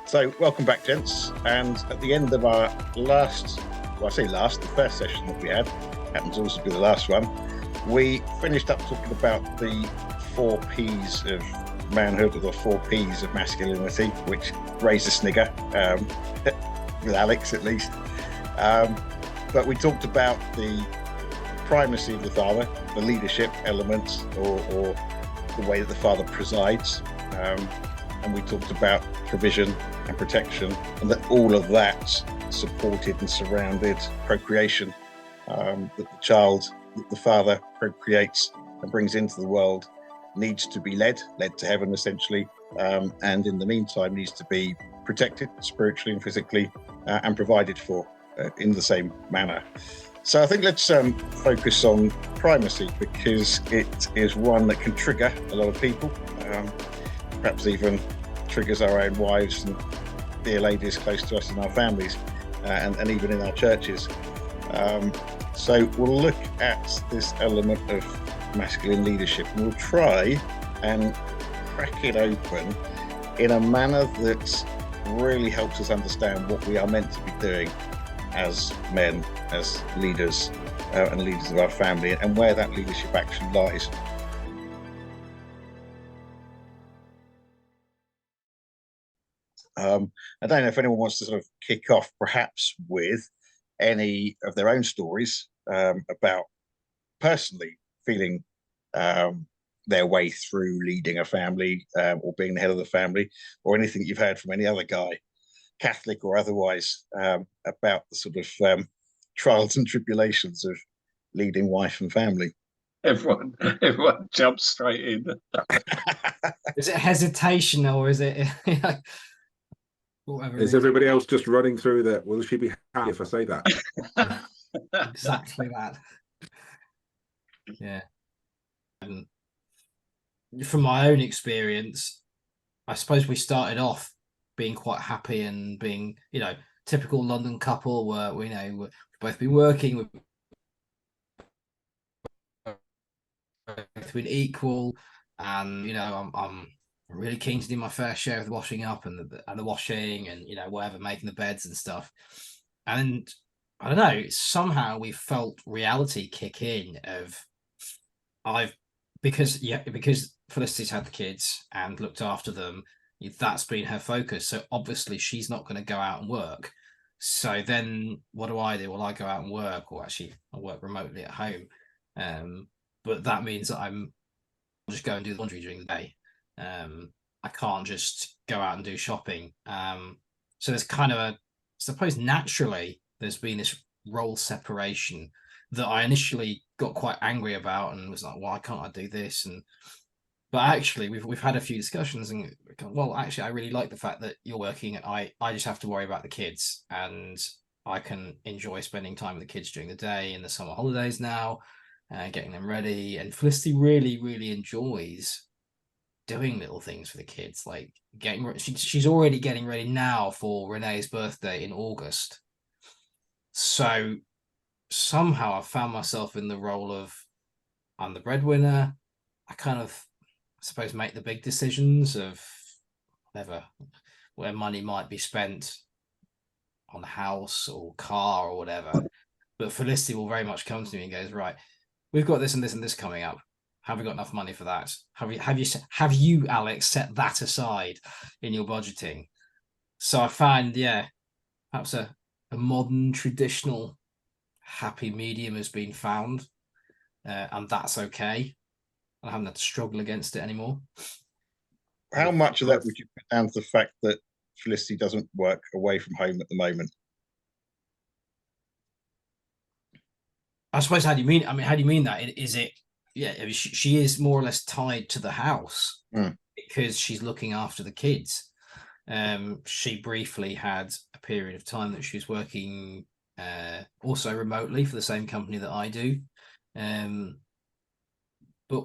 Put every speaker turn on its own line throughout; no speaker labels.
So, welcome back, gents. And at the end of our last, well, I say last, the first session that we had, happens also to be the last one, we finished up talking about the 4 P's of manhood, or the 4 P's of masculinity, which raised a snigger, with Alex at least. But we talked about the primacy of the father, the leadership elements, or the way that the father presides. And we talked about provision and protection, and that all of that supported and surrounded procreation, that the child that the father procreates and brings into the world needs to be led to heaven, essentially, and in the meantime needs to be protected spiritually and physically, and provided for in the same manner. So I think let's focus on primacy, because it is one that can trigger a lot of people, perhaps even triggers our own wives and dear ladies close to us in our families, and even in our churches. So we'll look at this element of masculine leadership, and we'll try and crack it open in a manner that really helps us understand what we are meant to be doing as men, as leaders, and leaders of our family, and where that leadership actually lies. I don't know if anyone wants to sort of kick off perhaps with any of their own stories, about personally feeling their way through leading a family, or being the head of the family, or anything you've heard from any other guy, Catholic or otherwise, about the sort of trials and tribulations of leading wife and family.
Everyone jumps straight in.
Is it hesitation, or is it whatever?
Is everybody else just running through that? Will she be happy if I say that?
Exactly that. Yeah. From my own experience, I suppose we started off being quite happy and being, typical London couple where we've both been working, we've both been equal, and I'm really keen to do my fair share of the washing up and the washing, and whatever, making the beds and stuff. And I don't know, somehow we felt reality kick in of because Felicity's had the kids and looked after them. That's been her focus. So obviously she's not going to go out and work. So then what do? Well, I go out and work, or actually I work remotely at home. But that means that I'll just go and do the laundry during the day. I can't just go out and do shopping. So there's kind of I suppose naturally there's been this role separation that I initially got quite angry about and was like, why can't I do this? But actually we've had a few discussions and well, actually I really like the fact that you're working. I just have to worry about the kids, and I can enjoy spending time with the kids during the day in the summer holidays now, getting them ready. And Felicity really, really enjoys doing little things for the kids, like she's already getting ready now for Renee's birthday in August. So somehow I found myself in the role of, I'm the breadwinner. I kind of, I suppose, make the big decisions of where money might be spent on a house or car or whatever. But Felicity will very much come to me and goes, right, we've got this and this and this coming up. Have we got enough money for that? Have you, Alex, set that aside in your budgeting? So I find, perhaps a modern, traditional, happy medium has been found, and that's okay. I haven't had to struggle against it anymore.
How much of that would you put down to the fact that Felicity doesn't work away from home at the moment?
I suppose, how do you mean? I mean, how do you mean that? Is it? Yeah, I mean, she is more or less tied to the house because she's looking after the kids. She briefly had a period of time that she was working also remotely for the same company that I do. But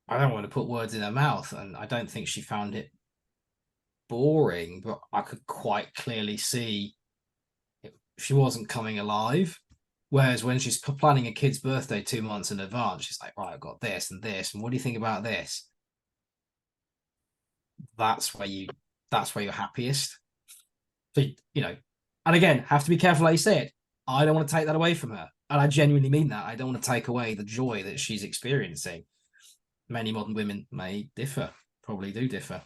I don't want to put words in her mouth, and I don't think she found it boring, but I could quite clearly see she wasn't coming alive. Whereas when she's planning a kid's birthday 2 months in advance, she's like, right, I've got this and this, and what do you think about this? That's where you that's where you're happiest. So, you know, and again, have to be careful how you say it. I don't want to take that away from her. And I genuinely mean that. I don't want to take away the joy that she's experiencing. Many modern women may differ, probably do differ.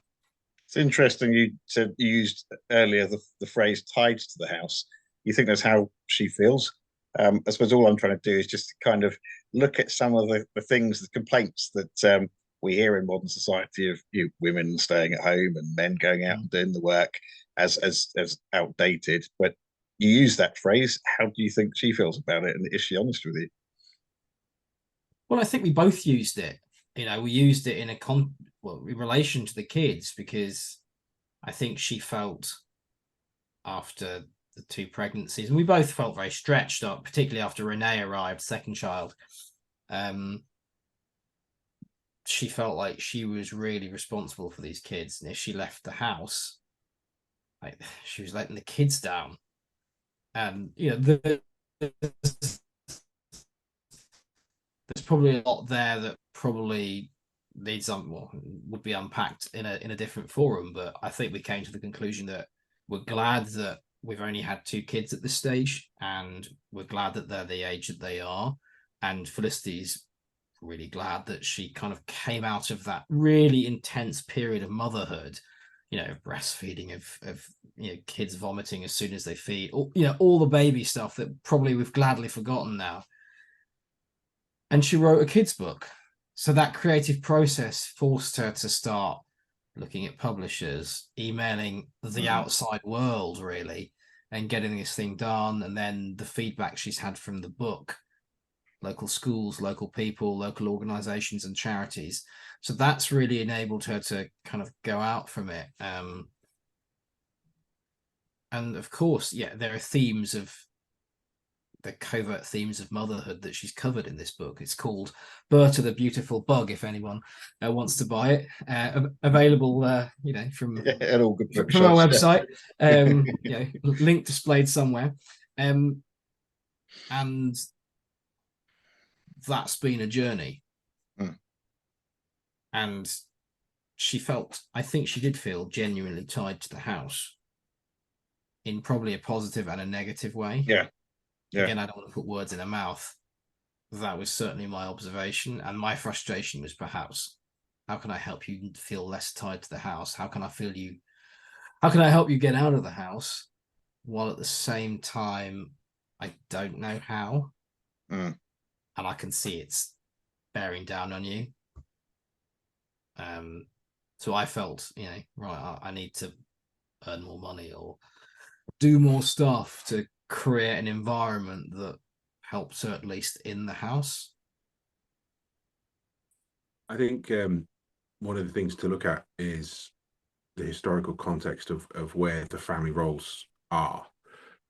It's interesting you said you used earlier the phrase tied to the house. You think that's how she feels? I suppose all I'm trying to do is just kind of look at some of the things, the complaints that we hear in modern society of women staying at home and men going out and doing the work as outdated. But you use that phrase. How do you think she feels about it? And is she honest with you?
Well, I think we both used it. You know, we used it in in relation to the kids, because I think she felt after the 2 pregnancies, and we both felt very stretched up, particularly after Renee arrived, second child. She felt like she was really responsible for these kids, and if she left the house, like, she was letting the kids down. And you know, there's probably a lot there that probably needs would be unpacked in a different forum. But I think we came to the conclusion that we're glad that we've only had 2 kids at this stage, and we're glad that they're the age that they are. And Felicity's really glad that she kind of came out of that really intense period of motherhood, you know, breastfeeding, of you know, kids vomiting as soon as they feed, you know, all the baby stuff that probably we've gladly forgotten now. And she wrote a kids book. So that creative process forced her to start looking at publishers, emailing the outside world, really, and getting this thing done. And then the feedback she's had from the book, local schools, local people, local organizations and charities. So that's really enabled her to kind of go out from it. And of course, yeah, there are the covert themes of motherhood that she's covered in this book. It's called Berta the Beautiful Bug, if anyone wants to buy it. Available, you know, from
all good
from our website. You know, link displayed somewhere. And that's been a journey. And I think she did feel genuinely tied to the house in probably a positive and a negative way.
Yeah.
Again, I don't want to put words in her mouth. That was certainly my observation, and my frustration was perhaps, how can I help you feel less tied to the house? How can I help you get out of the house, while at the same time I don't know how, and I can see it's bearing down on you. So I felt, you know, right, I need to earn more money or do more stuff to create an environment that helps her, at least in the house.
I think one of the things to look at is the historical context of where the family roles are.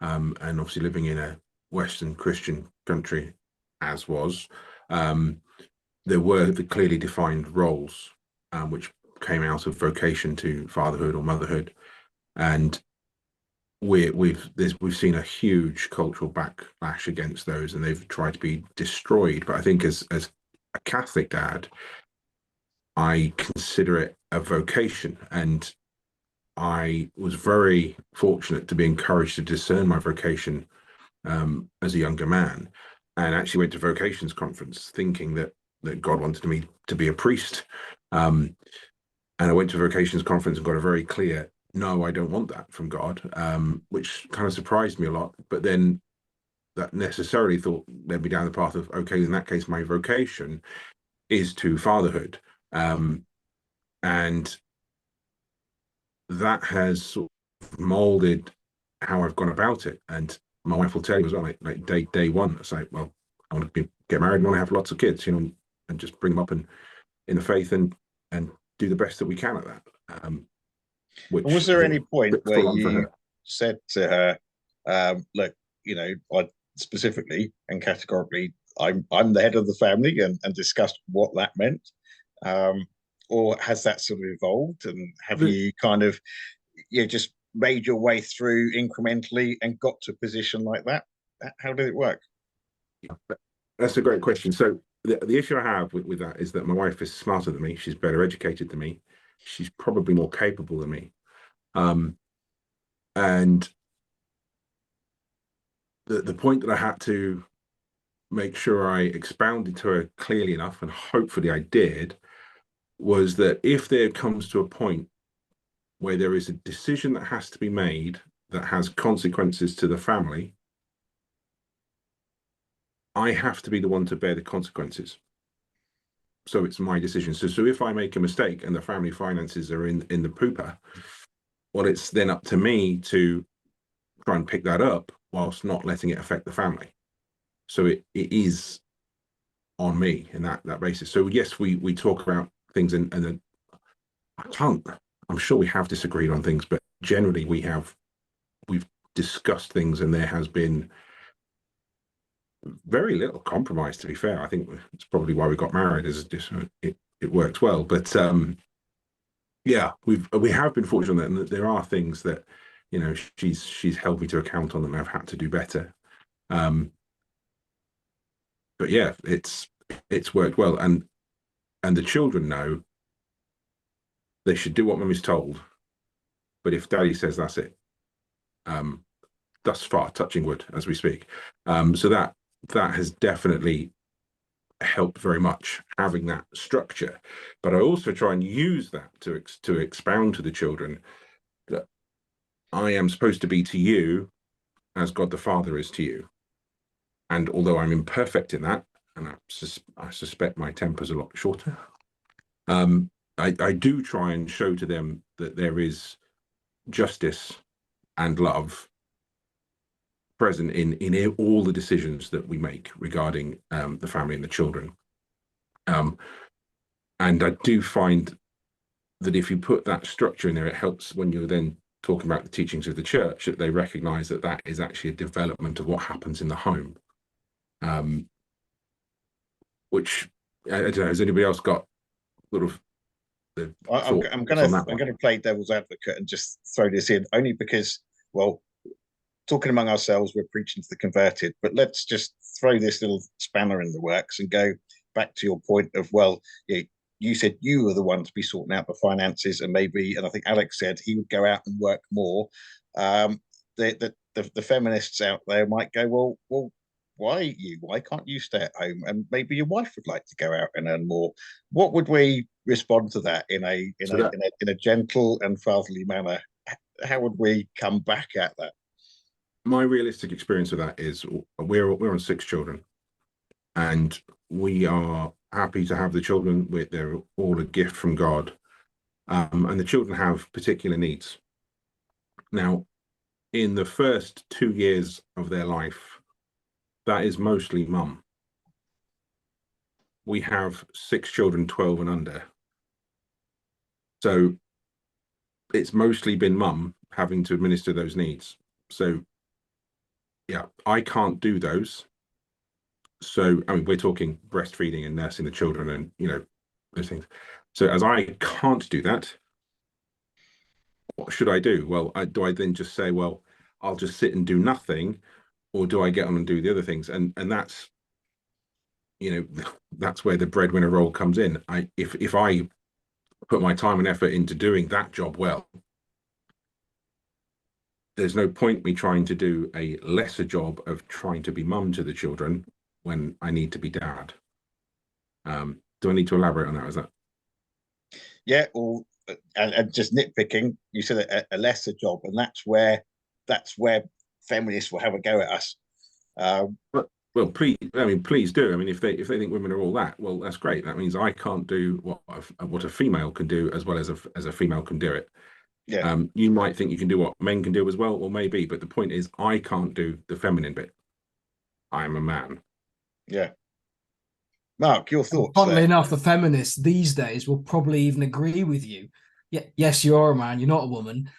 And obviously living in a Western Christian country, as was, there were the clearly defined roles, which came out of vocation to fatherhood or motherhood. And we've seen a huge cultural backlash against those, and they've tried to be destroyed. But I think as a Catholic dad, I consider it a vocation, and I was very fortunate to be encouraged to discern my vocation as a younger man, and actually went to vocations conference thinking that God wanted me to be a priest. And I went to a vocations conference and got a very clear, no, I don't want that from God, which kind of surprised me a lot. But then that necessarily led me down the path of, okay, in that case, my vocation is to fatherhood. And that has sort of molded how I've gone about it. And my wife will tell you as well, like day one, it's like, well, I want to get married and want to have lots of kids, you know, and just bring them up in the faith and do the best that we can at that.
Was there any point where you said to her, look, you know, I specifically and categorically, I'm the head of the family, and discussed what that meant? Or has that sort of evolved, and have you kind of just made your way through incrementally and got to a position like that? How did it work?
That's a great question. So the issue I have with that is that my wife is smarter than me. She's better educated than me. She's probably more capable than me. And the point that I had to make sure I expounded to her clearly enough, and hopefully I did, was that if there comes to a point where there is a decision that has to be made that has consequences to the family, I have to be the one to bear the consequences. So it's my decision. So if I make a mistake and the family finances are in the pooper, well, it's then up to me to try and pick that up whilst not letting it affect the family. So it is on me in that basis. So yes, we talk about things, and then I'm sure we have disagreed on things, but generally we've discussed things, and there has been very little compromise, to be fair. I think it's probably why we got married, is just it worked well. But yeah, we have been fortunate, and there are things that, you know, she's held me to account on, and I've had to do better. But yeah, it's worked well, and the children know they should do what mummy's told, but if daddy says that's it, thus far, touching wood as we speak. So that has definitely helped very much, having that structure. But I also try and use that to expound to the children that I am supposed to be to you as God the Father is to you. And although I'm imperfect in that, and I suspect my temper's a lot shorter, I do try and show to them that there is justice and love present in all the decisions that we make regarding the family and the children. And I do find that if you put that structure in there, it helps when you're then talking about the teachings of the church, that they recognize that that is actually a development of what happens in the home. Which I don't know, has anybody else got sort of
I'm going to play devil's advocate and just throw this in, only because, well, talking among ourselves, we're preaching to the converted, but let's just throw this little spanner in the works and go back to your point of, well, you said you were the one to be sorting out the finances, and maybe, and I think Alex said he would go out and work more. The feminists out there might go, well, why you? Why can't you stay at home? And maybe your wife would like to go out and earn more. What would we respond to that in a gentle and fatherly manner? How would we come back at that?
My realistic experience of that is we're on 6 children, and we are happy to have the children. They're all a gift from God, and the children have particular needs. Now, in the first 2 years of their life, that is mostly mum. We have 6 children, 12 and under. So it's mostly been mum having to administer those needs. So yeah, I can't do those. So, I mean, we're talking breastfeeding and nursing the children and, you know, those things. So as I can't do that, what should I do? Well, do I then just say, well, I'll just sit and do nothing, or do I get on and do the other things? And that's, you know, that's where the breadwinner role comes in. If I put my time and effort into doing that job well, there's no point me trying to do a lesser job of trying to be mum to the children when I need to be dad. Do I need to elaborate on that? Is that?
Yeah, or and just nitpicking, you said a lesser job, and that's where feminists will have a go at us.
Well, please do. I mean, if they think women are all that, well, that's great. That means I can't do what a female can do as well as a female can do it.
Yeah.
You might think you can do what men can do as well, or maybe, but the point is, I can't do the feminine bit. I'm a man.
Yeah. Mark, your thoughts?
Funnily enough, the feminists these days will probably even agree with you. Yeah, yes, you are a man. You're not a woman.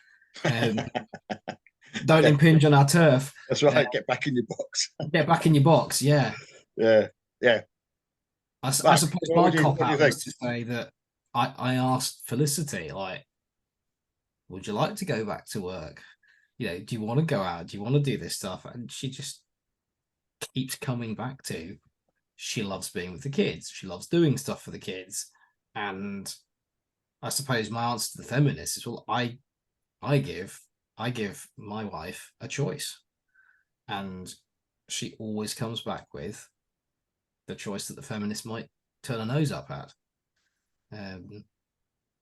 Don't impinge on our turf.
That's right. Get back in your box.
Get back in your box. Yeah.
Yeah. Yeah.
I suppose my cop out is to say that I asked Felicity, like, would you like to go back to work? You know, do you want to go out? Do you want to do this stuff? And she just keeps coming back to, she loves being with the kids. She loves doing stuff for the kids. And I suppose my answer to the feminists is, well, I I give my wife a choice, and she always comes back with the choice that the feminists might turn a nose up at.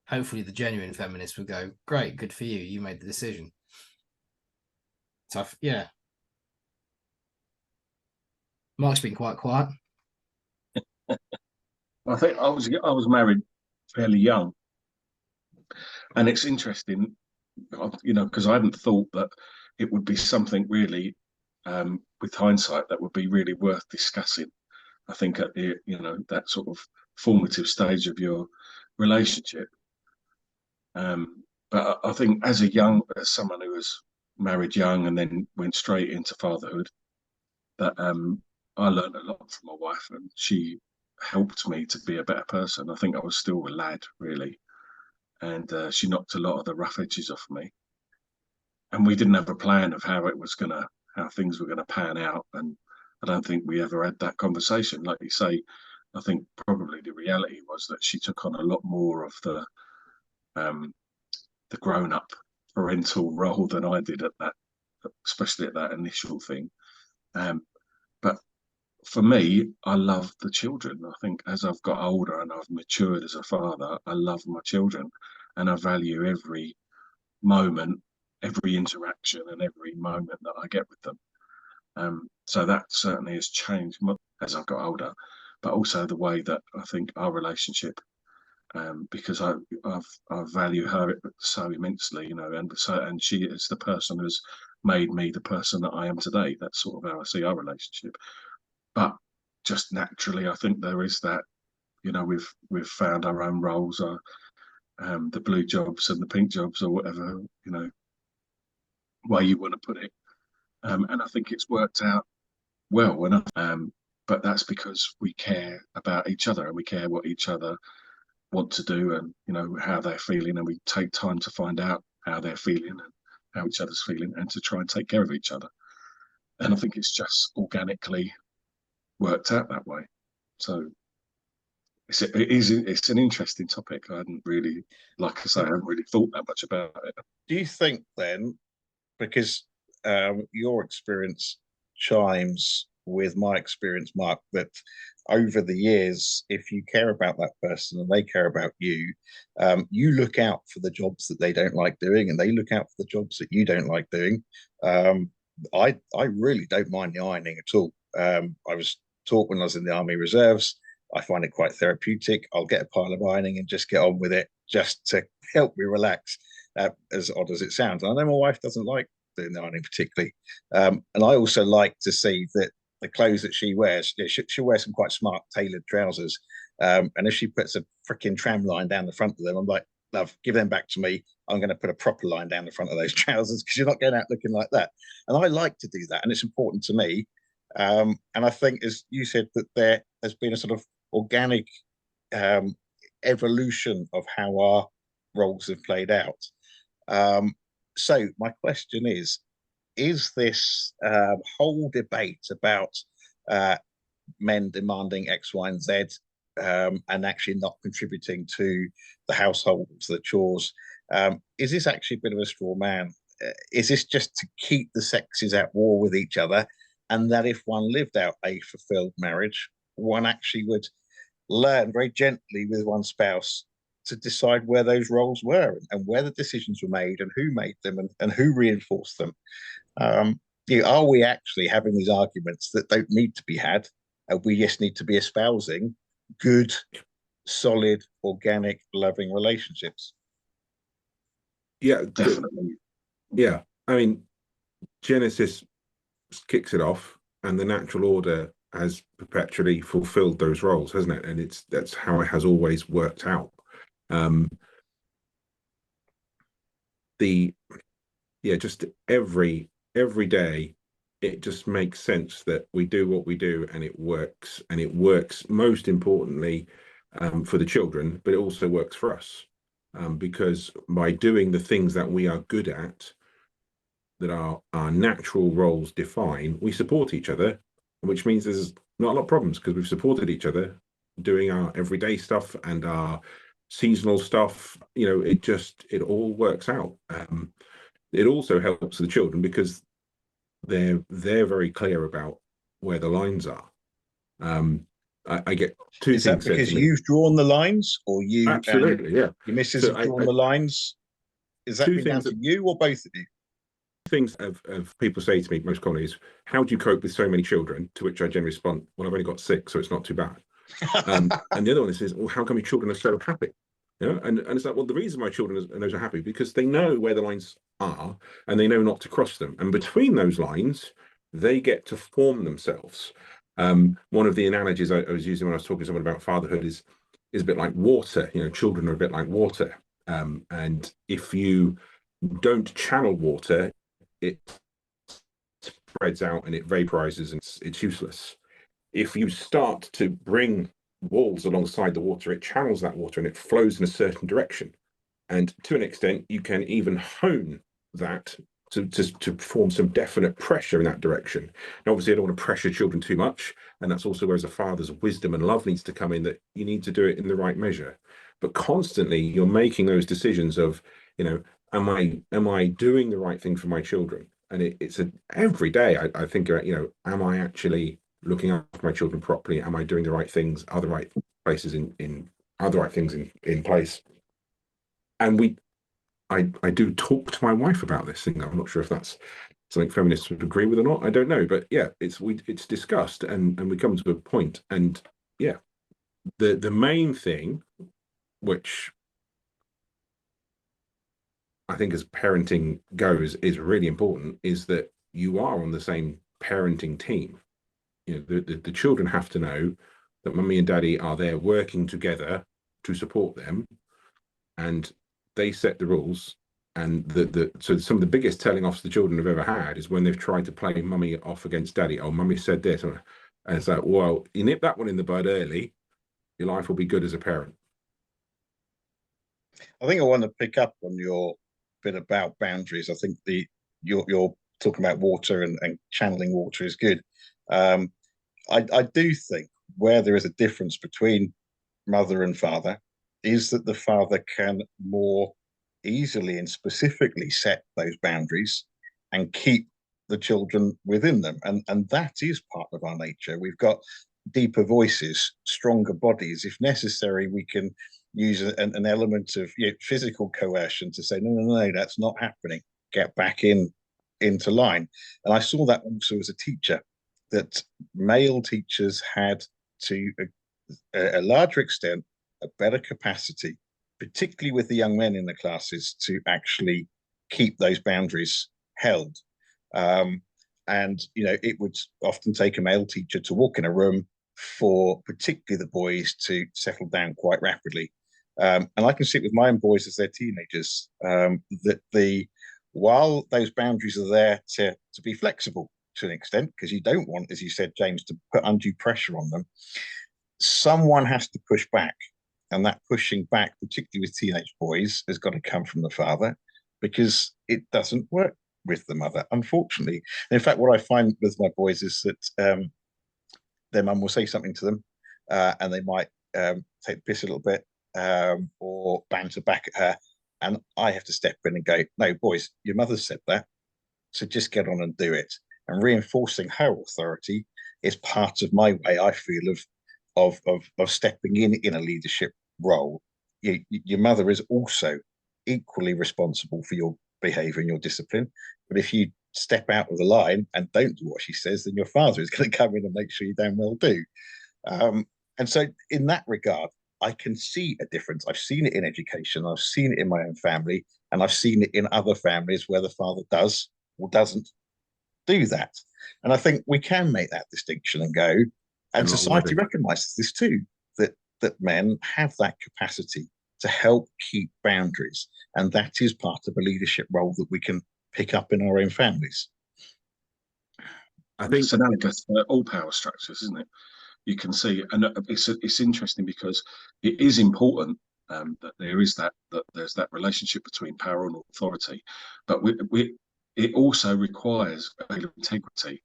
Hopefully the genuine feminists would go, great, good for you, you made the decision. So yeah, Mark's been quite quiet.
I think I was married fairly young, and it's interesting, because I hadn't thought that it would be something really, with hindsight, that would be really worth discussing. I think at the that sort of formative stage of your relationship. But I think as someone who was married young and then went straight into fatherhood, that I learned a lot from my wife, and she helped me to be a better person. I think I was still a lad, really, and she knocked a lot of the rough edges off me. And we didn't have a plan of how things were gonna pan out. And I don't think we ever had that conversation. Like you say, I think probably the reality was that she took on a lot more of the grown-up parental role than I did especially at that initial thing. But for me, I love the children. I think as I've got older and I've matured as a father, I love my children, and I value every moment, every interaction, and every moment that I get with them. So that certainly has changed as I've got older, but also the way that I think our relationship, because I value her so immensely, and she is the person who's made me the person that I am today. That's sort of how I see our relationship. But just naturally, I think there is that, we've found our own roles, the blue jobs and the pink jobs, or whatever way you want to put it. And I think it's worked out well enough. But that's because we care about each other, and we care what each other want to do, and how they're feeling, and we take time to find out how they're feeling and how each other's feeling, and to try and take care of each other. And I think it's just organically worked out that way. So it's an interesting topic. I hadn't really, like I say, I hadn't really thought that much about it.
Do you think then, because your experience chimes with my experience, Mark, that over the years, if you care about that person and they care about you, you look out for the jobs that they don't like doing, and they look out for the jobs that you don't like doing. I really don't mind the ironing at all. I was taught when I was in the Army Reserves, I find it quite therapeutic. I'll get a pile of ironing and just get on with it, just to help me relax, as odd as it sounds. And I know my wife doesn't like doing the ironing particularly. And I also like to see that the clothes that she wears, she'll wear some quite smart tailored trousers. And if she puts a freaking tram line down the front of them, I'm like, love, give them back to me. I'm going to put a proper line down the front of those trousers, because you're not going out looking like that. And I like to do that, and it's important to me. And I think, as you said, that there has been a sort of organic evolution of how our roles have played out. So my question is this whole debate about men demanding X, Y, and Z, and actually not contributing to the household, to the chores, is this actually a bit of a straw man? Is this just to keep the sexes at war with each other, and that if one lived out a fulfilled marriage, one actually would learn very gently with one spouse to decide where those roles were, and where the decisions were made, and who made them, and who reinforced them? Are we actually having these arguments that don't need to be had, and we just need to be espousing good, solid, organic, loving relationships?
Yeah,
Definitely.
yeah. I mean, Genesis kicks it off, and the natural order has perpetually fulfilled those roles, hasn't it? And that's how it has always worked out. Just every day, it just makes sense that we do what we do, and it works. And it works most importantly for the children, but it also works for us, because by doing the things that we are good at, that our natural roles define, we support each other, which means there's not a lot of problems, because we've supported each other doing our everyday stuff and our seasonal stuff, it all works out. It also helps the children because they're very clear about where the lines are. I get two
Is
things
that
said
because
to me.
you've drawn the lines, or you
Absolutely,
and
yeah.
your missus
So
have drawn the lines? Is that
two
been down
things
to you or both of you?
things of people say to me most commonly is, how do you cope with so many children? To which I generally respond, well, I've only got 6, so it's not too bad. And the other one is, well, how come your children are so happy? And it's like, well, the reason my children are happy because they know where the lines are and they know not to cross them. And between those lines, they get to form themselves. One of the analogies I was using when I was talking to someone about fatherhood is a bit like water. Children are a bit like water. And if you don't channel water, it spreads out and it vaporizes and it's useless. If you start to bring walls alongside the water, it channels that water and it flows in a certain direction. And to an extent, you can even hone that to form some definite pressure in that direction. And obviously, I don't want to pressure children too much. And that's also where, as a father's wisdom and love needs to come in, that you need to do it in the right measure. But constantly, you're making those decisions of, am I doing the right thing for my children? And it's every day I think about, am I actually looking after my children properly? Am I doing the right things? Are the right places are the right things in place? And I do talk to my wife about this thing. I'm not sure if that's something feminists would agree with or not. I don't know, but yeah, it's discussed and we come to a point. And yeah, the main thing, which I think as parenting goes is really important, is that you are on the same parenting team. The children have to know that mummy and daddy are there working together to support them, and they set the rules. And so some of the biggest telling offs the children have ever had is when they've tried to play mummy off against daddy. Oh, mummy said this, and it's like, well, you nip that one in the bud early, your life will be good as a parent.
I think I want to pick up on your bit about boundaries. I think you're talking about water and channeling water is good. I do think where there is a difference between mother and father is that the father can more easily and specifically set those boundaries and keep the children within them. And that is part of our nature. We've got deeper voices, stronger bodies. If necessary, we can use an element of physical coercion to say, no, that's not happening. Get back into line. And I saw that also as a teacher, that male teachers had to a larger extent a better capacity, particularly with the young men in the classes, to actually keep those boundaries held. And it would often take a male teacher to walk in a room for particularly the boys to settle down quite rapidly. And I can see it with my own boys as they're teenagers, that while those boundaries are there to be flexible to an extent, because you don't want, as you said, James, to put undue pressure on them, someone has to push back. And that pushing back, particularly with teenage boys, has got to come from the father, because it doesn't work with the mother, unfortunately. And in fact, what I find with my boys is that their mum will say something to them, and they might take the piss a little bit, or banter back at her. And I have to step in and go, no, boys, your mother said that, so just get on and do it. And reinforcing her authority is part of my way, I feel, of stepping in a leadership role. Your mother is also equally responsible for your behavior and your discipline. But if you step out of the line and don't do what she says, then your father is going to come in and make sure you damn well do. And so in that regard, I can see a difference. I've seen it in education, I've seen it in my own family, and I've seen it in other families where the father does or doesn't do that. And I think we can make that distinction and go, and society recognizes this too, that men have that capacity to help keep boundaries. And that is part of a leadership role that we can pick up in our own families.
I think it's analogous to all power structures, isn't it? You can see, and it's interesting because it is important that there's that relationship between power and authority, but it also requires integrity.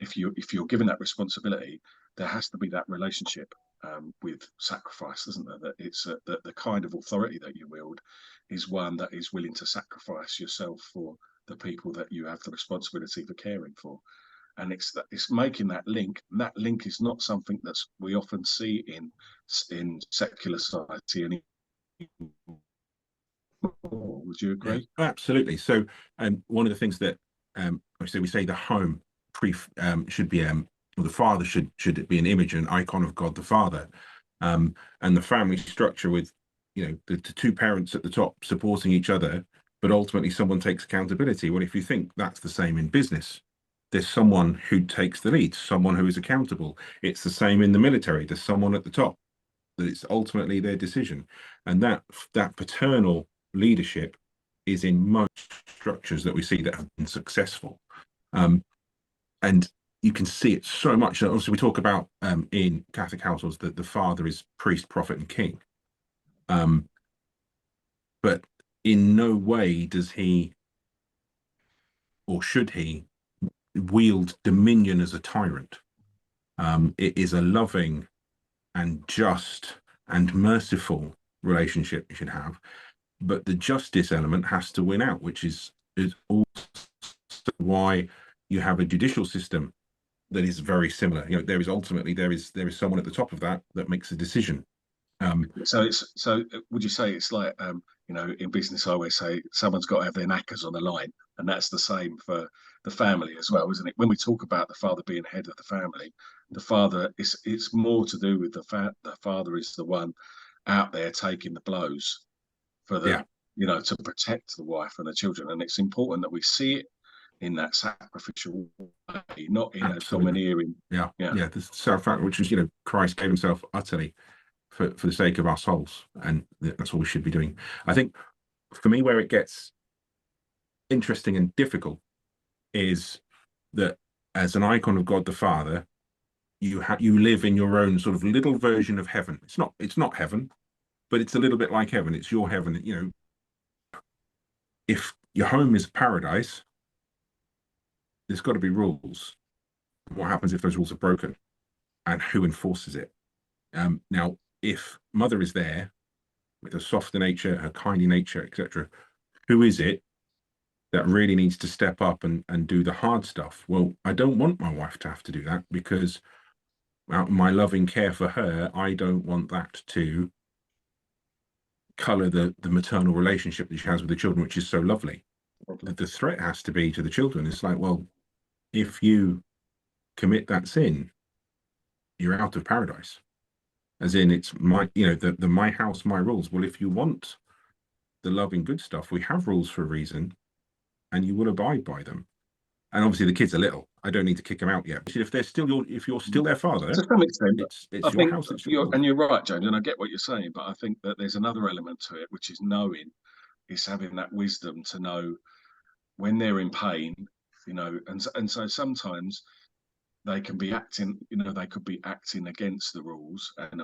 If you're given that responsibility, there has to be that relationship. with sacrifice, doesn't there? That it's that the kind of authority that you wield is one that is willing to sacrifice yourself for the people that you have the responsibility for caring for. And it's making that link. And that link is not something that we often see in secular society anymore. Would you agree?
Yeah, absolutely. So, one of the things that we say the home should be or the father should be an image and icon of God the Father, and the family structure with the two parents at the top supporting each other, but ultimately someone takes accountability. Well, if you think that's the same in business, there's someone who takes the lead, someone who is accountable. It's the same in the military. There's someone at the top that it's ultimately their decision, and that paternal leadership is in most structures that we see that have been successful. And you can see it so much. Also, we talk about in Catholic households that the father is priest, prophet, and king. But in no way does he or should he wield dominion as a tyrant. It is a loving and just and merciful relationship you should have. But the justice element has to win out, which is also why you have a judicial system that is very similar. There is someone at the top of that makes a decision.
So would you say it's like in business I always say someone's got to have their knackers on the line, and that's the same for the family as well, isn't it? When we talk about the father being head of the family, the father it's more to do with the father is the one out there taking the blows for the to protect the wife and the children, and it's important that we see it in that sacrificial way, not in a domineering.
The self, which is Christ gave himself utterly for the sake of our souls, and that's what we should be doing. I think for me where it gets interesting and difficult is that as an icon of God the Father, you live in your own sort of little version of heaven. It's not heaven, but it's a little bit like heaven. It's your heaven. If your home is paradise, there's got to be rules. What happens if those rules are broken, and who enforces it? Now, if mother is there with a softer nature, her kindly nature, etc., who is it that really needs to step up and do the hard stuff? Well, I don't want my wife to have to do that, because my loving care for her, I don't want that to colour the maternal relationship that she has with the children, which is so lovely. The threat has to be to the children. It's like, well, if you commit that sin, you're out of paradise. As in, it's my, the my house, my rules. Well, if you want the loving good stuff, we have rules for a reason, and you will abide by them. And obviously, the kids are little. I don't need to kick them out yet. But if you're still their father,
to some extent,
it's your house. It's your
and you're right, James, and I get what you're saying. But I think that there's another element to it, which is knowing, is having that wisdom to know when they're in pain, and so sometimes they can be acting, they could be acting against the rules, and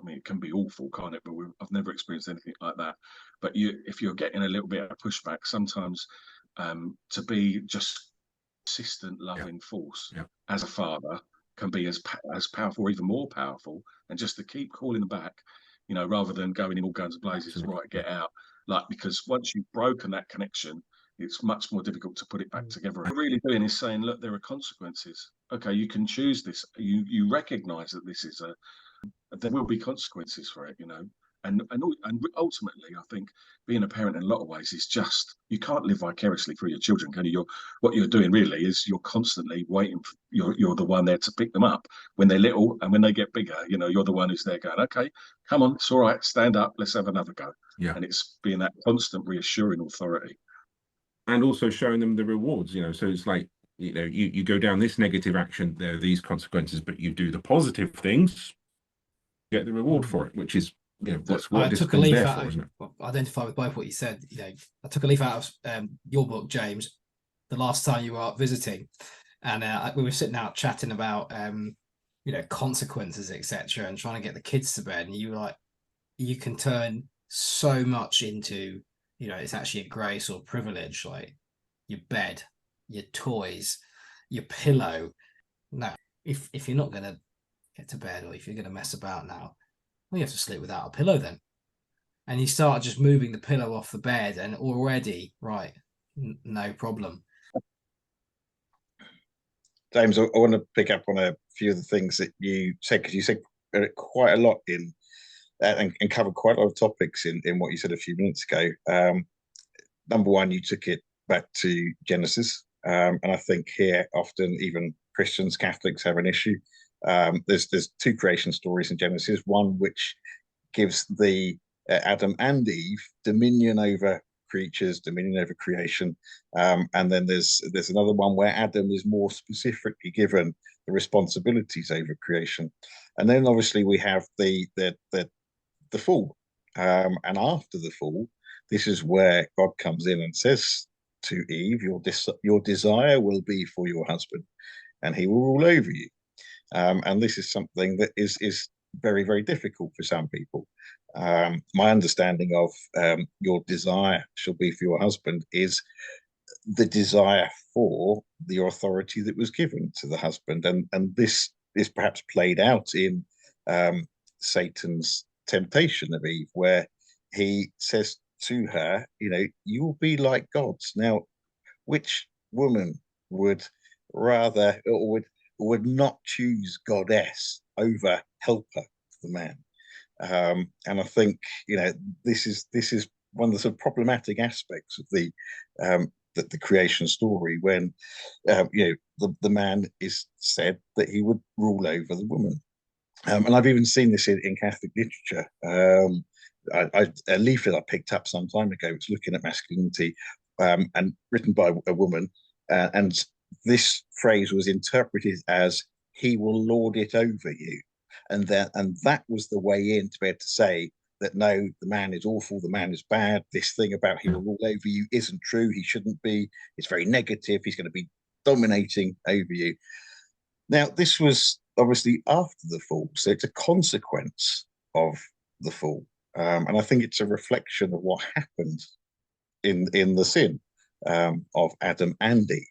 it can be awful, can't it? But I've never experienced anything like that. But if you're getting a little bit of pushback, sometimes to be just consistent loving force as a father can be as powerful, or even more powerful, and just to keep calling them back, rather than going in all guns blazes. Absolutely. Right, get out. Because once you've broken that connection, it's much more difficult to put it back together. What we're really doing is saying, look, there are consequences. Okay, you can choose this. You recognise that this is there will be consequences for it, and ultimately, I think being a parent in a lot of ways is just, you can't live vicariously through your children, can you? What you're doing really is you're constantly waiting. You're the one there to pick them up when they're little, and when they get bigger, you're the one who's there going, okay, come on, it's all right, stand up, let's have another go. And it's being that constant reassuring authority.
And also showing them the rewards, so it's like, you go down this negative action, there are these consequences, but you do the positive things, get the reward for it, which is, that's what discipline's there for, isn't it?
Identify with both what you said. I took a leaf out of your book, James, the last time you were out visiting, and we were sitting out chatting about consequences, etc., and trying to get the kids to bed, and you were like, you can turn so much into, it's actually a grace or privilege, like your bed, your toys, your pillow. Now, if you're not going to get to bed, or if you're going to mess about now, well, you have to sleep without a pillow then. And you start just moving the pillow off the bed, and already, right, no problem.
James, I want to pick up on a few of the things that you said, because you said quite a lot in and covered quite a lot of topics in what you said a few minutes ago. Number one, you took it back to Genesis. And I think here often even Christians, Catholics have an issue. There's two creation stories in Genesis, one which gives the Adam and Eve dominion over creatures, dominion over creation. And then there's another one where Adam is more specifically given the responsibilities over creation. And then obviously we have the fall. And after the fall, this is where God comes in and says to Eve, your desire will be for your husband, and he will rule over you. And this is something that is very, very difficult for some people. My understanding of your desire shall be for your husband is the desire for the authority that was given to the husband. And this is perhaps played out in Satan's temptation of Eve, where he says to her, you will be like gods. Now, which woman would rather or would not choose goddess over helper to the man? And I think this is one of the sort of problematic aspects of the creation story, when the man is said that he would rule over the woman. And I've even seen this in Catholic literature. A leaflet I picked up some time ago was looking at masculinity, and written by a woman, and this phrase was interpreted as "he will lord it over you," and that was the way in to be able to say that no, the man is awful, the man is bad. This thing about he will rule over you isn't true. He shouldn't be. It's very negative. He's going to be dominating over you. Now, this was obviously after the fall, so it's a consequence of the fall, and I think it's a reflection of what happened in the sin of Adam and Eve.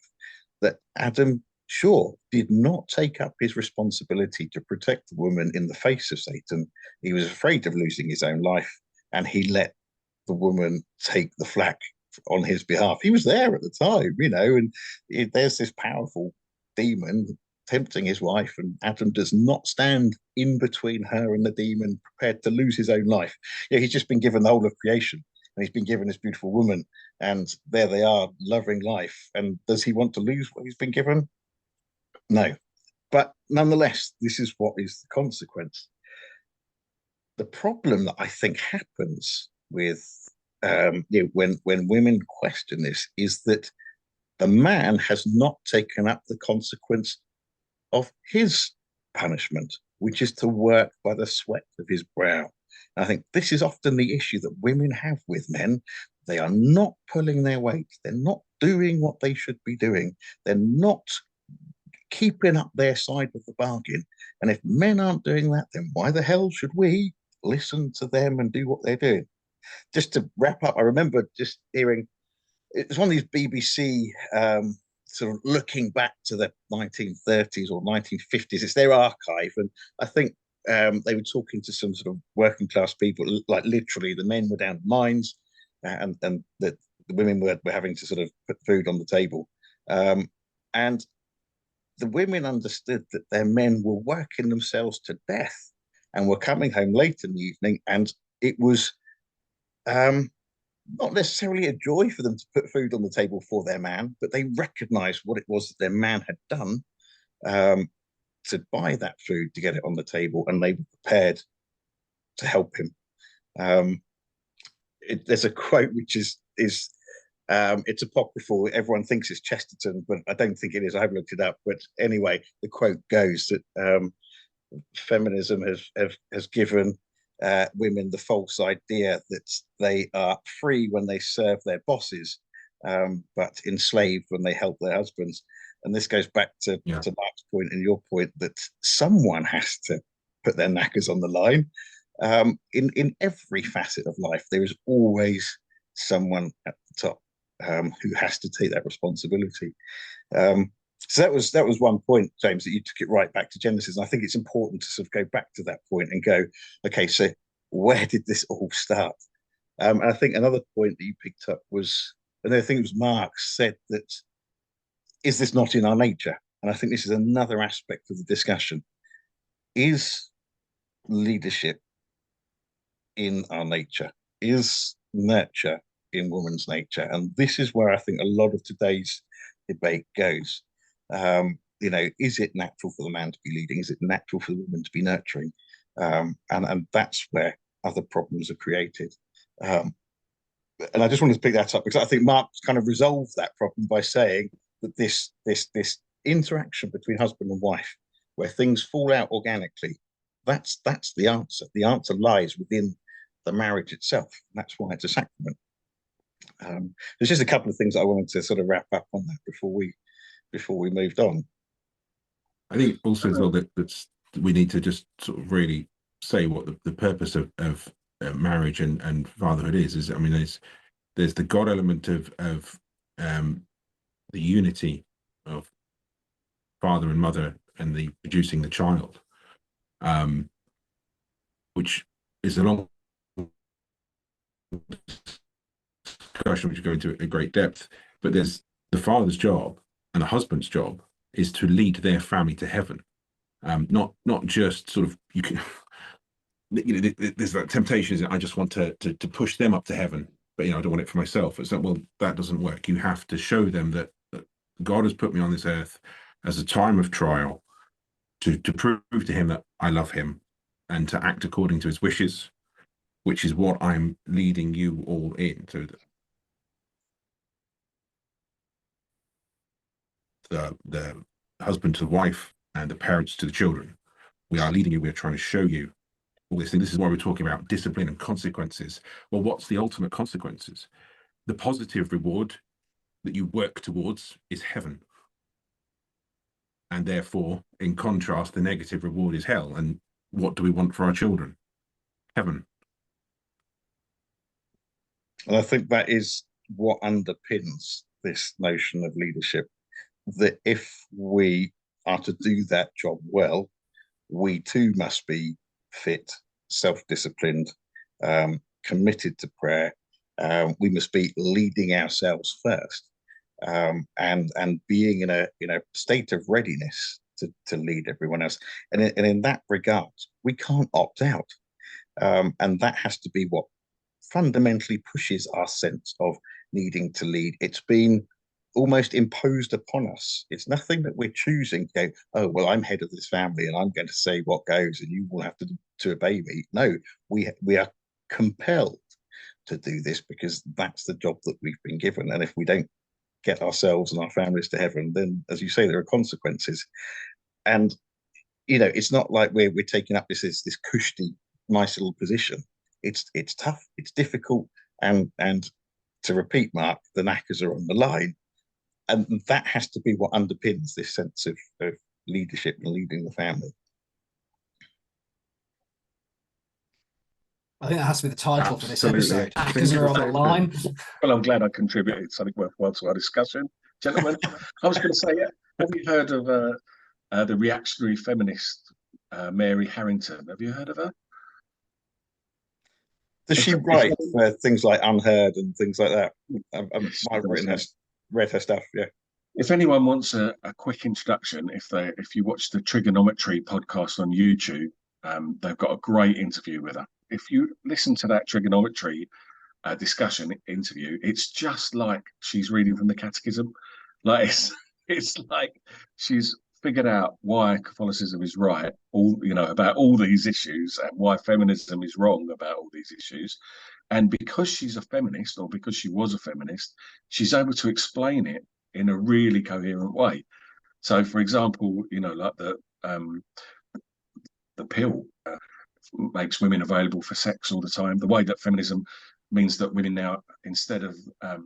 That Adam, sure, did not take up his responsibility to protect the woman in the face of Satan. He was afraid of losing his own life, and he let the woman take the flak on his behalf. He was there at the time, and there's this powerful demon tempting his wife, and Adam does not stand in between her and the demon, prepared to lose his own life. He's just been given the whole of creation, and he's been given this beautiful woman, and there they are, loving life. And does he want to lose what he's been given? No. But nonetheless, this is what is the consequence. The problem that I think happens with when women question this is that the man has not taken up the consequence of his punishment, which is to work by the sweat of his brow. And I think this is often the issue that women have with men. They are not pulling their weight. They're not doing what they should be doing. They're not keeping up their side of the bargain. And if men aren't doing that, then why the hell should we listen to them and do what they're doing? Just to wrap up, I remember just hearing, it was one of these BBC sort of looking back to the 1930s or 1950s. It's their archive. And I think they were talking to some sort of working class people, like literally the men were down to mines, and the women were having to sort of put food on the table. And the women understood that their men were working themselves to death and were coming home late in the evening. And it was not necessarily a joy for them to put food on the table for their man, but they recognized what it was that their man had done to buy that food, to get it on the table, and they were prepared to help him. There's a quote which is it's apocryphal. Everyone thinks it's Chesterton, but I don't think it is. I haven't looked it up. But anyway, the quote goes that feminism has given women the false idea that they are free when they serve their bosses, but enslaved when they help their husbands. And this goes back to Mark's point and your point that someone has to put their knackers on the line. In every facet of life, there is always someone at the top who has to take that responsibility. So that was one point, James, that you took it right back to Genesis. And I think it's important to sort of go back to that point and go, okay, so where did this all start? And I think another point that you picked up was, and I think it was Marx said that, is this not in our nature? And I think this is another aspect of the discussion. Is leadership in our nature? Is nurture in woman's nature? And this is where I think a lot of today's debate goes. Is it natural for the man to be leading? Is it natural for the woman to be nurturing? And that's where other problems are created. And I just wanted to pick that up because I think Marx kind of resolved that problem by saying that this interaction between husband and wife, where things fall out organically, that's the answer. The answer lies within the marriage itself. That's why it's a sacrament. There's just a couple of things I wanted to sort of wrap up on that before we moved on.
I think also as well that we need to just sort of really say what the purpose of marriage and fatherhood is. I mean, there's the God element of the unity of father and mother and the producing the child, which is a long discussion which go into a great depth. But there's the father's job and the husband's job is to lead their family to heaven, not just sort of you can. There's that temptation. I just want to push them up to heaven, but I don't want it for myself. It's like, well, that doesn't work. You have to show them that God has put me on this earth as a time of trial to prove to him that I love him and to act according to his wishes, which is what I'm leading you all in. So the husband to the wife and the parents to the children, we are leading you. We're trying to show you all this thing. This is why we're talking about discipline and consequences. Well, what's the ultimate consequences? The positive reward that you work towards is heaven. And therefore, in contrast, the negative reward is hell. And what do we want for our children? Heaven.
And I think that is what underpins this notion of leadership, that if we are to do that job well, we too must be fit, self-disciplined, committed to prayer. We must be leading ourselves first, and being in a state of readiness to lead everyone else. And in that regard, we can't opt out, and that has to be what fundamentally pushes our sense of needing to lead. It's been almost imposed upon us. It's nothing that we're choosing to go, oh, well, I'm head of this family and I'm going to say what goes and you will have to obey me. No, we are compelled to do this because that's the job that we've been given. And if we don't get ourselves and our families to heaven, then, as you say, there are consequences. And, it's not like we're taking up this cushy, nice little position. It's tough, it's difficult. And to repeat, Mark, the knackers are on the line. And that has to be what underpins this sense of leadership and leading the family.
I think that has to be the title for this
Absolutely.
episode. Knackers are on the line.
Well, I'm glad I contributed something worthwhile to our discussion. Gentlemen, I was going to say, have you heard of the reactionary feminist Mary Harrington? Have you heard of her?
Does she write things like Unheard and things like that? I've read her stuff, yeah.
If anyone wants a quick introduction, if you watch the Trigonometry podcast on YouTube, they've got a great interview with her. If you listen to that Trigonometry discussion interview, it's just like she's reading from the Catechism. Like it's like she's figured out why Catholicism is right, about all these issues, and why feminism is wrong about all these issues. And because she's a feminist, or because she was a feminist, she's able to explain it in a really coherent way. So, for example, like the pill makes women available for sex all the time. The way that feminism means that women now, instead of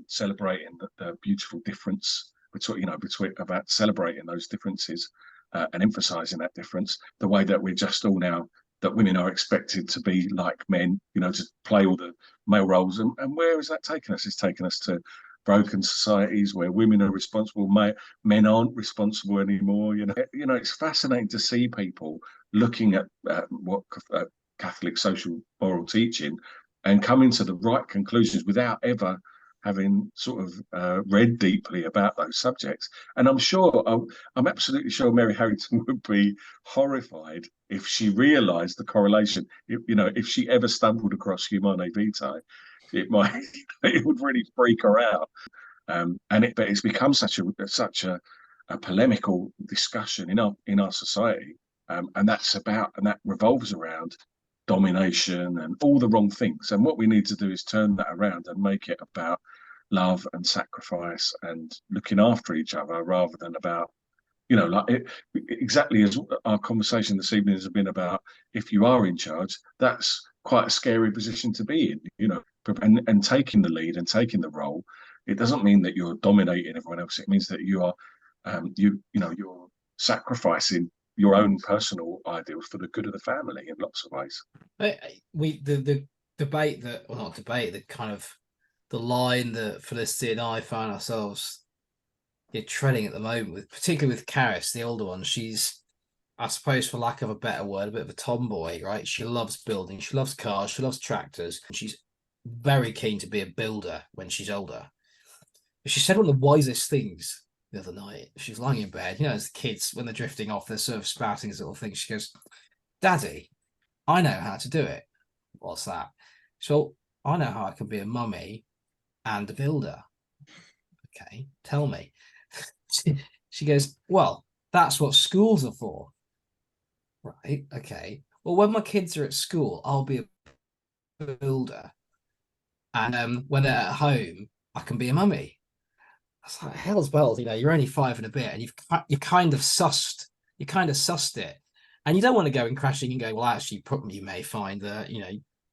celebrating the beautiful difference between about celebrating those differences and emphasizing that difference, the way that we're just all now that women are expected to be like men, to play all the male roles. And where has that taken us? It's taken us to broken societies where women are responsible, men aren't responsible anymore. It's fascinating to see people looking at what Catholic social moral teaching and coming to the right conclusions without ever having sort of read deeply about those subjects. And I'm absolutely sure Mary Harrington would be horrified if she realised the correlation. If she ever stumbled across Humane Vitae, it would really freak her out. But it's become such a polemical discussion in our society, and that revolves around domination and all the wrong things. And what we need to do is turn that around and make it about love and sacrifice and looking after each other, rather than about, exactly as our conversation this evening has been about. If you are in charge, that's quite a scary position to be in, and taking the lead and taking the role. It doesn't mean that you're dominating everyone else. It means that you are, you're sacrificing your own personal ideals for the good of the family in lots of ways.
The debate that, or not debate, the kind of the line that Felicity and I find ourselves treading at the moment, particularly with Karis, the older one. She's, I suppose, for lack of a better word, a bit of a tomboy, right? She loves building, she loves cars, she loves tractors, and she's very keen to be a builder when she's older. But she said one of the wisest things the other night. She's lying in bed, as the kids, when they're drifting off, they're sort of spouting this little thing. She goes, "Daddy, I know how to do it." What's that? So, "I know how I can be a mummy and a builder." Okay, tell me. She goes, "Well, that's what schools are for." Right, okay. Well, when my kids are at school, I'll be a builder. And when they're at home, I can be a mummy. I was like, hell's bells, you're only 5 and a bit, and you kind of sussed it. And you don't want to go in crashing and go, well, actually, you may find that,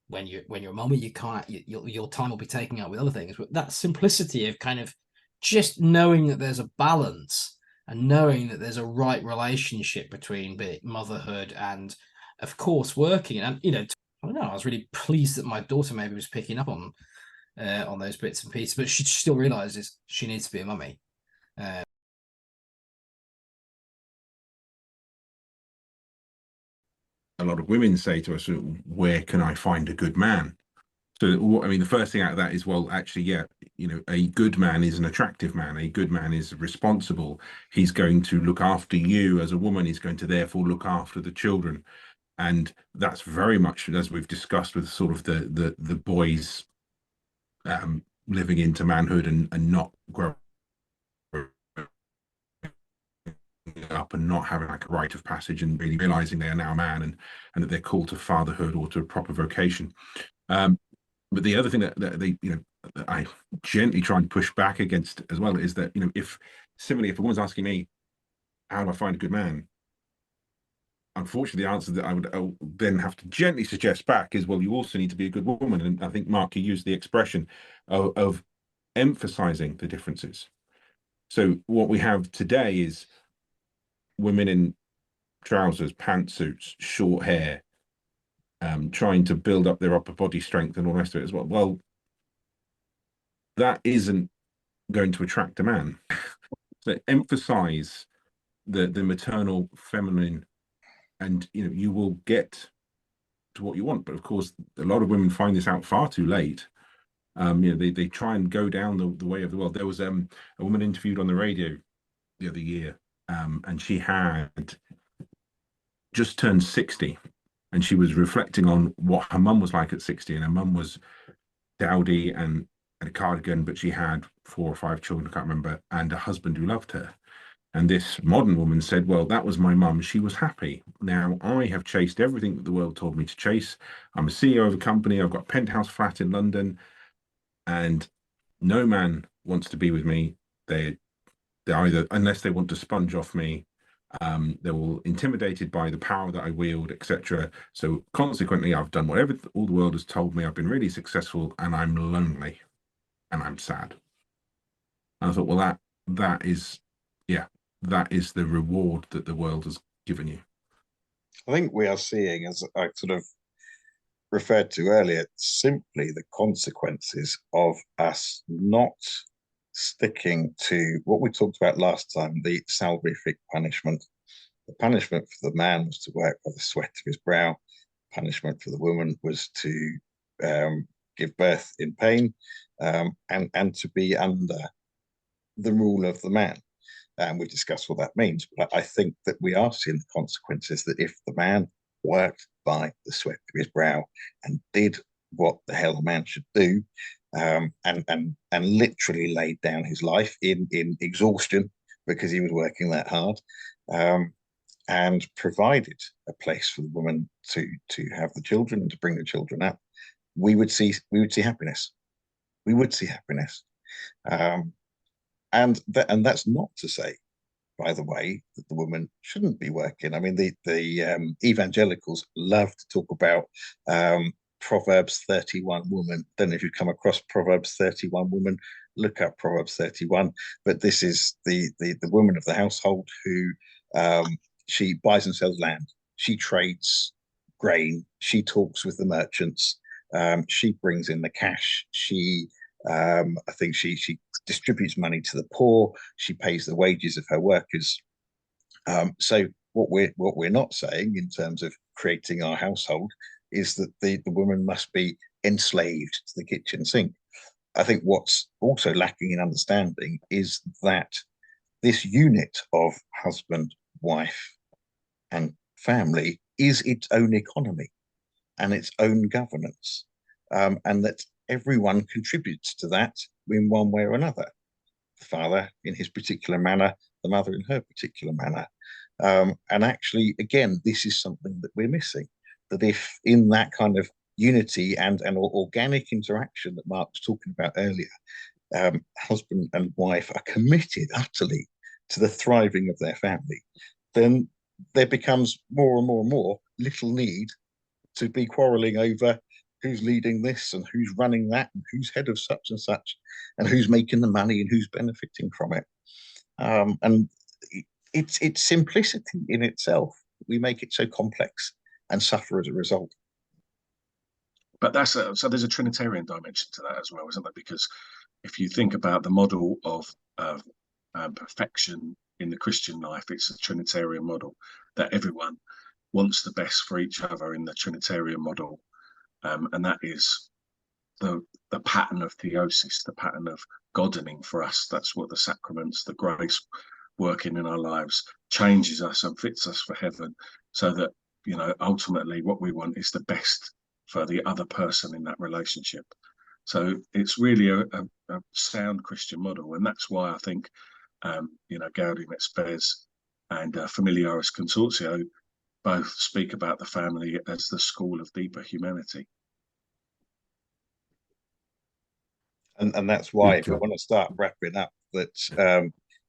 when you're a mummy, you can't, your time will be taken up with other things. But that simplicity of kind of just knowing that there's a balance and knowing that there's a right relationship between motherhood and, of course, working. And, I don't know, I was really pleased that my daughter maybe was picking up on those bits and pieces, but she still realizes she needs to be a mummy. A
lot of women say to us, where can I find a good man? So, the first thing out of that is, well, actually, yeah, a good man is an attractive man. A good man is responsible. He's going to look after you as a woman. He's going to therefore look after the children. And that's very much, as we've discussed, with sort of the boys living into manhood and not growing up and not having like a rite of passage and really realizing they are now a man and that they're called to fatherhood or to a proper vocation. But the other thing that they, that I gently try and push back against as well is that, if a woman's asking me, how do I find a good man? Unfortunately, the answer that I would then have to gently suggest back is, well, you also need to be a good woman. And I think, Mark, you used the expression of emphasizing the differences. So what we have today is women in trousers, pantsuits, short hair, trying to build up their upper body strength and all the rest of it as well. Well, that isn't going to attract a man. So emphasize the maternal feminine, and you will get to what you want. But of course, a lot of women find this out far too late. They try and go down the way of the world. There was a woman interviewed on the radio the other year, and she had just turned 60, and she was reflecting on what her mum was like at 60, and her mum was dowdy and a cardigan, but she had 4 or 5 children, I can't remember, and a husband who loved her. And this modern woman said, well, that was my mum. She was happy. Now, I have chased everything that the world told me to chase. I'm a CEO of a company. I've got a penthouse flat in London, and no man wants to be with me. They're either, unless they want to sponge off me, they're all intimidated by the power that I wield, etc. So consequently, I've done whatever all the world has told me. I've been really successful, and I'm lonely, and I'm sad. And I thought, well, that is the reward that the world has given you.
I think we are seeing, as I sort of referred to earlier, simply the consequences of us not sticking to what we talked about last time, the salvific punishment. The punishment for the man was to work by the sweat of his brow. Punishment for the woman was to give birth in pain, and to be under the rule of the man. And we discussed what that means. But I think that we are seeing the consequences, that if the man worked by the sweat of his brow and did what the hell a man should do, and literally laid down his life in exhaustion because he was working that hard, and provided a place for the woman to have the children and to bring the children up, we would see happiness. We would see happiness. And that's not to say, by the way, that the woman shouldn't be working. I mean, the evangelicals love to talk about Proverbs 31 woman. Don't know if you've come across Proverbs 31 woman. Look up Proverbs 31. But this is the woman of the household who she buys and sells land. She trades grain. She talks with the merchants. She brings in the cash. I think she distributes money to the poor. She pays the wages of her workers. So what we're not saying in terms of creating our household is that the woman must be enslaved to the kitchen sink. I think what's also lacking in understanding is that this unit of husband, wife, and family is its own economy and its own governance, and that everyone contributes to that in one way or another. The father in his particular manner, the mother in her particular manner. And actually, again, this is something that we're missing. That if in that kind of unity and organic interaction that Mark was talking about earlier, husband and wife are committed utterly to the thriving of their family, then there becomes more and more and more little need to be quarrelling over who's leading this and who's running that and who's head of such and who's making the money and who's benefiting from it. And it's simplicity in itself. We make it so complex and suffer as a result.
But so there's a Trinitarian dimension to that as well, isn't there? Because if you think about the model of perfection in the Christian life, it's a Trinitarian model that everyone wants the best for each other in the Trinitarian model. And that is the pattern of theosis, the pattern of goddening for us. That's what the sacraments, the grace working in our lives, changes us and fits us for heaven, so that, you know, ultimately what we want is the best for the other person in that relationship. So it's really a sound Christian model, and that's why I think Gaudium et Spes and Familiaris Consortio both speak about the family as the school of deeper humanity.
And that's why, if we want to start wrapping up, that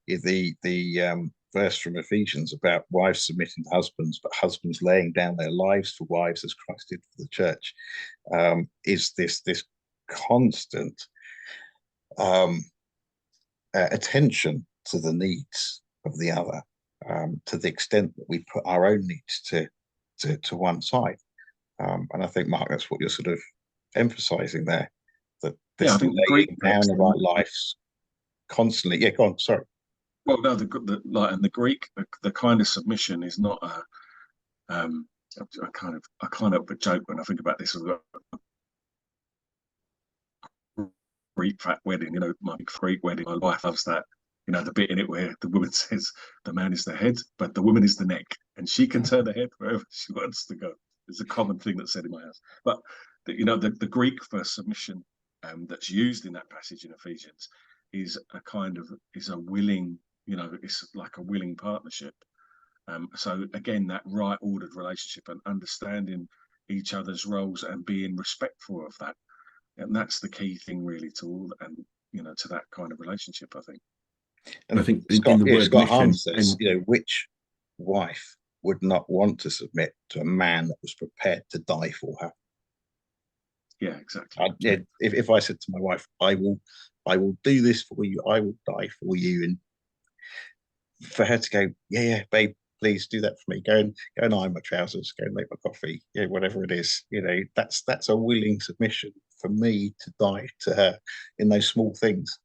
the verse from Ephesians about wives submitting to husbands, but husbands laying down their lives for wives as Christ did for the church, is this constant attention to the needs of the other, to the extent that we put our own needs to one side. And I think, Mark, that's what you're sort of emphasizing there, that this laying down of our lives constantly. Yeah, go on, sorry.
Well, no, the Greek, the kind of submission is not a. I kind of joke when I think about this. Greek fat wedding, my Greek wedding. My wife loves that. The bit in it where the woman says the man is the head, but the woman is the neck, and she can turn the head wherever she wants to go. It's a common thing that's said in my house. But the Greek for submission that's used in that passage in Ephesians is a willing. It's like a willing partnership. So again, that right ordered relationship and understanding each other's roles and being respectful of that. And that's the key thing really to all, and to that kind of relationship, I think.
And I think Scott Hahn says, which wife would not want to submit to a man that was prepared to die for her?
Yeah, exactly.
If I said to my wife, I will do this for you, I will die for you, and for her to go, yeah, babe, please do that for me. Go and iron my trousers, go and make my coffee, whatever it is. That's a willing submission for me to die to her in those small things.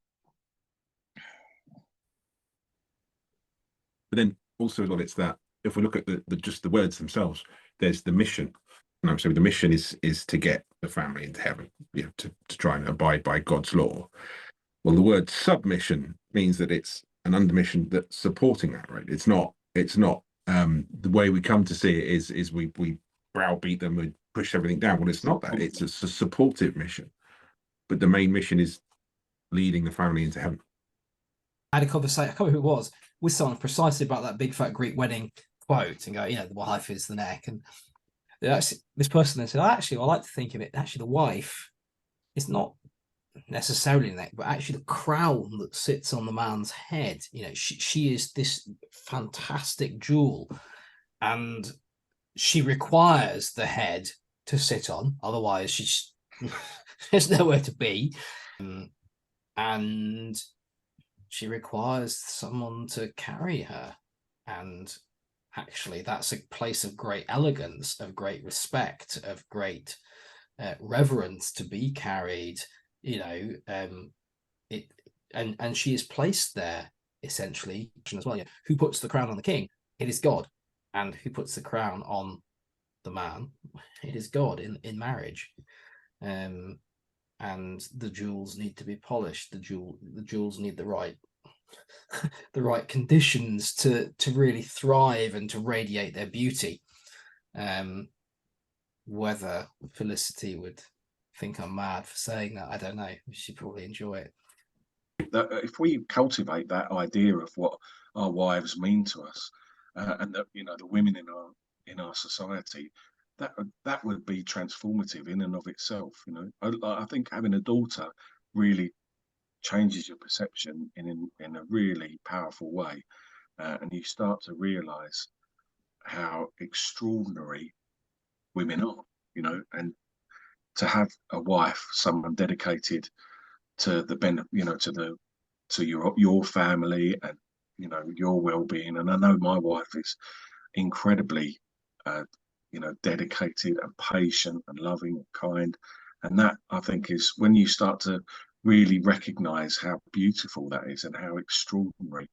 But then also as well, it's that if we look at the just the words themselves, there's the mission. So the mission is to get the family into heaven, to try and abide by God's law. Well, the word submission means that it's an undermission that's supporting that, right? It's not the way we come to see it is we browbeat them and push everything down. Well, it's not that. It's a supportive mission. But the main mission is leading the family into heaven.
I had a conversation, I can't remember who it was, with someone precisely about that big fat Greek wedding quote and go, the wife is the neck. And actually, this person then said, I like to think of it, actually the wife is not necessarily the neck, but actually the crown that sits on the man's head. She is this fantastic jewel, and she requires the head to sit on, otherwise she's there's nowhere to be, and she requires someone to carry her, and actually that's a place of great elegance, of great respect, of great reverence to be carried. And she is placed there essentially as well. Who puts the crown on the king? It is God. And who puts the crown on the man? It is God in marriage. And the jewels need to be polished. The jewels need the right the right conditions to really thrive and to radiate their beauty. Whether Felicity would think I'm mad for saying that, I don't know. She'd probably enjoy it.
If we cultivate that idea of what our wives mean to us, and that the women in our society, that would be transformative in and of itself. I think having a daughter really changes your perception in a really powerful way, and you start to realize how extraordinary women are. And to have a wife, someone dedicated to the to your family and your well-being. And I know my wife is incredibly dedicated and patient and loving and kind, and that, I think, is when you start to really recognize how beautiful that is and how extraordinary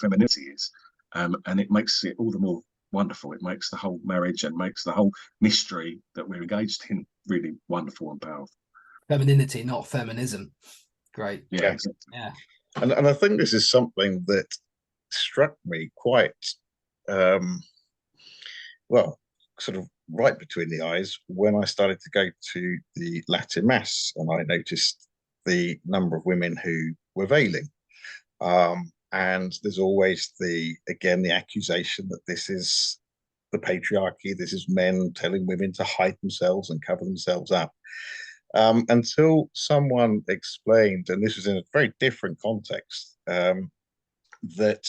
femininity is, and it makes it all the more wonderful. It makes the whole marriage and makes the whole mystery that we're engaged in really wonderful and powerful.
Femininity, not feminism. Great.
Yeah.
Yeah.
And I think this is something that struck me quite sort of right between the eyes when I started to go to the Latin Mass, and I noticed the number of women who were veiling. And there's always the accusation that this is the patriarchy, this is men telling women to hide themselves and cover themselves up. Until someone explained, and this was in a very different context, that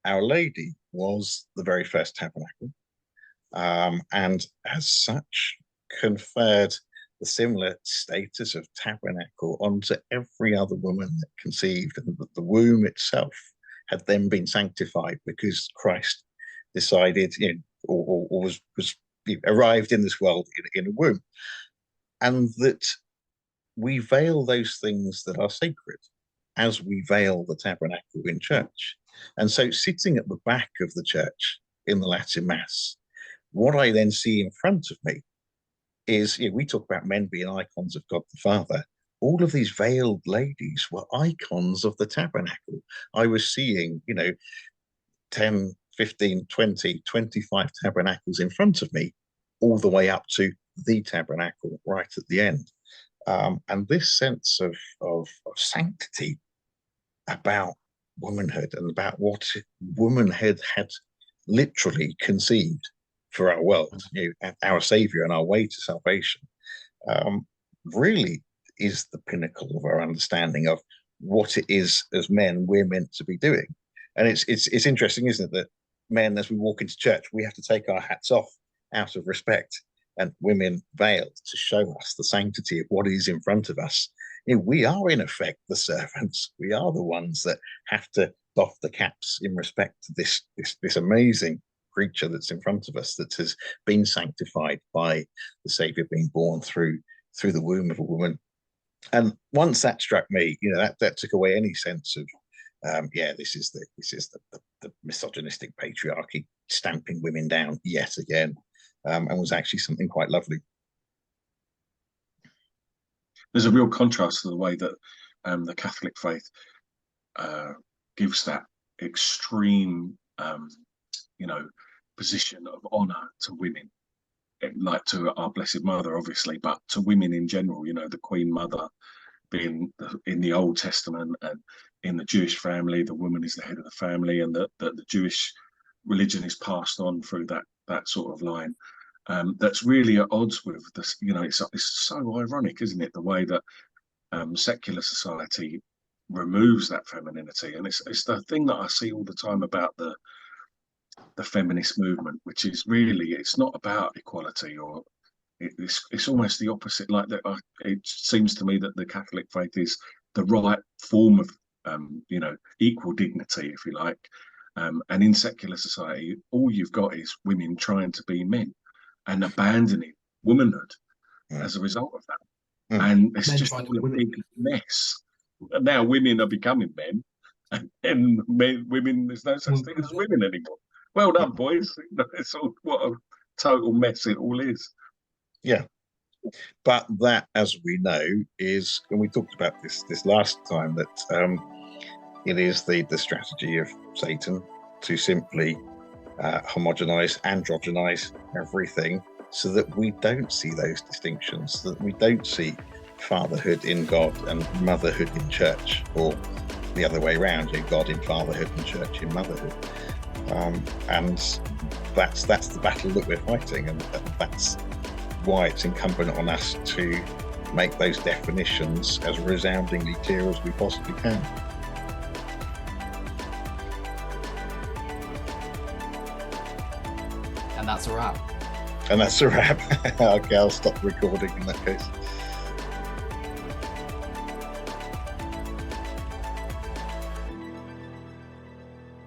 Our Lady was the very first tabernacle, and as such conferred the similar status of tabernacle onto every other woman that conceived, and that the womb itself had then been sanctified because Christ decided, or was arrived in this world in a womb, and that we veil those things that are sacred as we veil the tabernacle in church. And so, sitting at the back of the church in the Latin Mass, what I then see in front of me is, we talk about men being icons of God the Father. All of these veiled ladies were icons of the tabernacle. I was seeing, 10, 15, 20, 25 tabernacles in front of me, all the way up to the tabernacle right at the end. And this sense of sanctity about womanhood and about what womanhood had literally conceived for our world, our Savior and our way to salvation, really is the pinnacle of our understanding of what it is as men we're meant to be doing. And it's interesting, isn't it, that men, as we walk into church, we have to take our hats off out of respect, and women veiled to show us the sanctity of what is in front of us. We are in effect the servants. We are the ones that have to doff the caps in respect to this amazing creature that's in front of us, that has been sanctified by the Savior being born through the womb of a woman. And once that struck me, that took away any sense this is the misogynistic patriarchy stamping women down yet again, and was actually something quite lovely.
There's a real contrast to the way that the Catholic faith gives that extreme, position of honour to women, like to our Blessed Mother, obviously, but to women in general. The Queen Mother being in the Old Testament, and in the Jewish family, the woman is the head of the family, and that the Jewish religion is passed on through that sort of line. That's really at odds with this. It's so ironic, isn't it, the way that secular society removes that femininity. And it's the thing that I see all the time about the feminist movement, which is really, it's not about equality, or it's almost the opposite. Like that, it seems to me that the Catholic faith is the right form of equal dignity, if you like. And in secular society, all you've got is women trying to be men and abandoning womanhood as a result of that. And it's just a big mess. Now women are becoming men, and women, there's no such thing as women anymore. Well done, boys. It's all, what a total mess it all is.
Yeah. But that, as we know, is, and we talked about this last time, that it is the strategy of Satan to simply homogenize, androgynize everything, so that we don't see those distinctions, so that we don't see fatherhood in God and motherhood in church, or the other way around, God in fatherhood and church in motherhood. And that's the battle that we're fighting, and that's why it's incumbent on us to make those definitions as resoundingly clear as we possibly can.
And that's a wrap.
And that's a wrap. Okay, I'll stop recording in that case.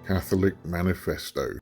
Catholic Manifesto.